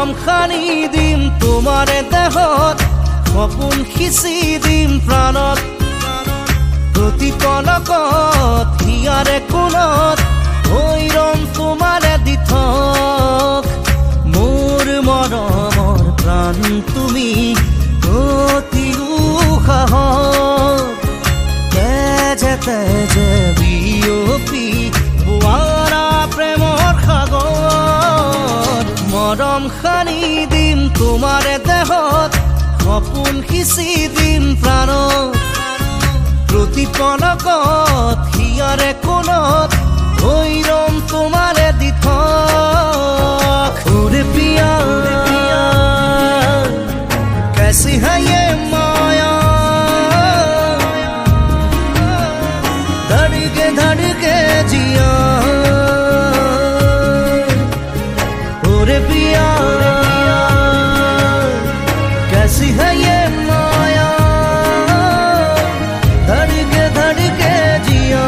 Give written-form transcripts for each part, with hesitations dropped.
মৰম সানি দিম তোমাৰে দেহত সপোন সিঁচি দিম প্ৰাণত প্ৰতি পলকত হিয়াৰে কোণত হৈ ৰম তোমাৰে দিঠক মোৰ মৰমৰ প্ৰাণ তুমি অতি উশাহত তেজে তেজে বিয়পি বোৱাৰা প্ৰেমৰ সাগৰ মৰম সানি দিম তোমাৰে দেহত সপোন সিঁচি দিম প্ৰাণত প্ৰতি পলকত হিয়াৰে কোণত হৈ ৰম তোমাৰে দিঠক ওরে পিয়া कैसी है ये माया धड़के जिया ओरे पिया कैसी है ये माया धड़के जिया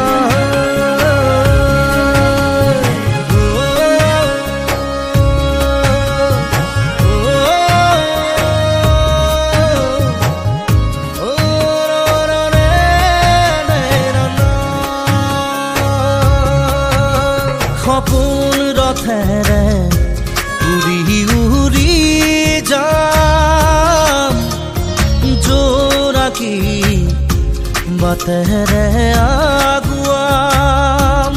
সপোন ৰথেৰে উৰি উৰি যাম জোৰাকী বাটেৰে আগুৱাম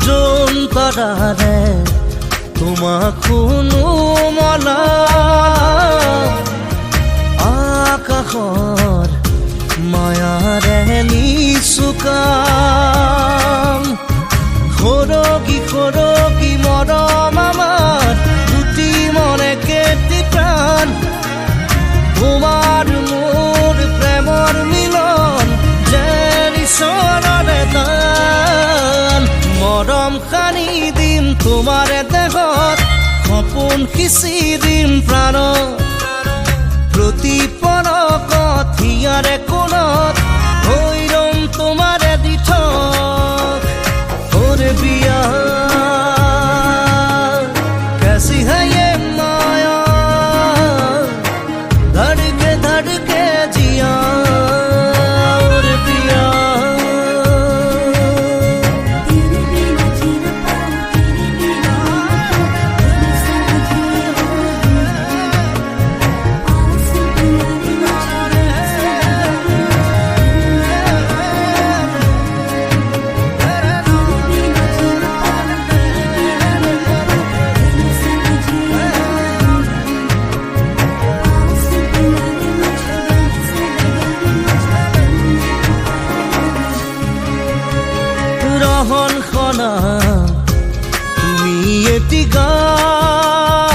জোনতৰাৰে তোমাক শুনো মলা আকাশৰ মায়াৰে নিচুকাম খৰগী মৰম আমাৰ দুটি মনে কেটি প্ৰাণ তোমাৰ মোৰ প্ৰেমৰ মিলন যেন ঈশ্বৰৰে দান মৰম সানি দিম তোমাৰে দেহত সপোন সিঁচি দিম প্ৰাণত প্ৰতি পলকত হিয়াৰে কোণত হৈ ৰম তোমাৰে দিঠক पिया कैसी है ये माया धड़के जिया और पिया तेरे बिना जी न पाऊं तेरे बिना तेरे साथ ये हो पास तुम्हारे मुझे রহন খনা তুমি এটি গান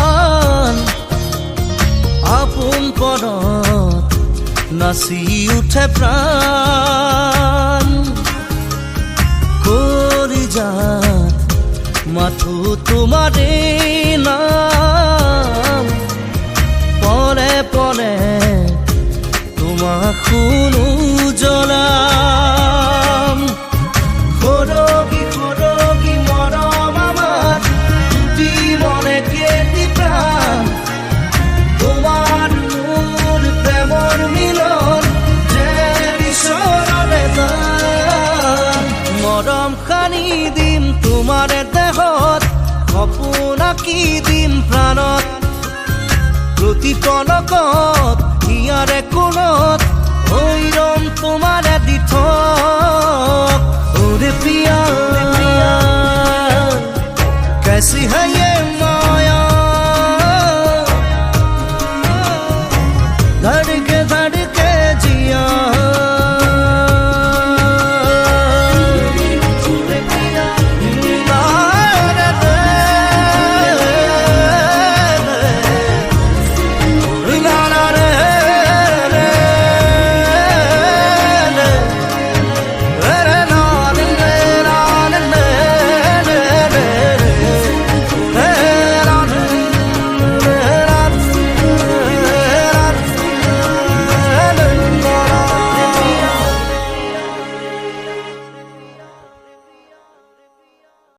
আপোন পদত নাচি উঠে প্ৰাণ কৰি যাত মাথো তোমাৰে নাম পলে পলে তোমাক শুনো জ্বলাম খৰগী মৰম আমাৰ দুটি মনে কেটি প্ৰাণ তোমাৰ মোৰ প্ৰেমৰ মিলন যেন ঈশ্বৰৰে দান মৰম সানি দিম তোমাৰে দেহত সপোন আঁকি দিম প্ৰাণত প্ৰতি পলকত হিয়াৰে কোণত হৈ ৰম তোমাৰে দিঠক ওৰে পিয়া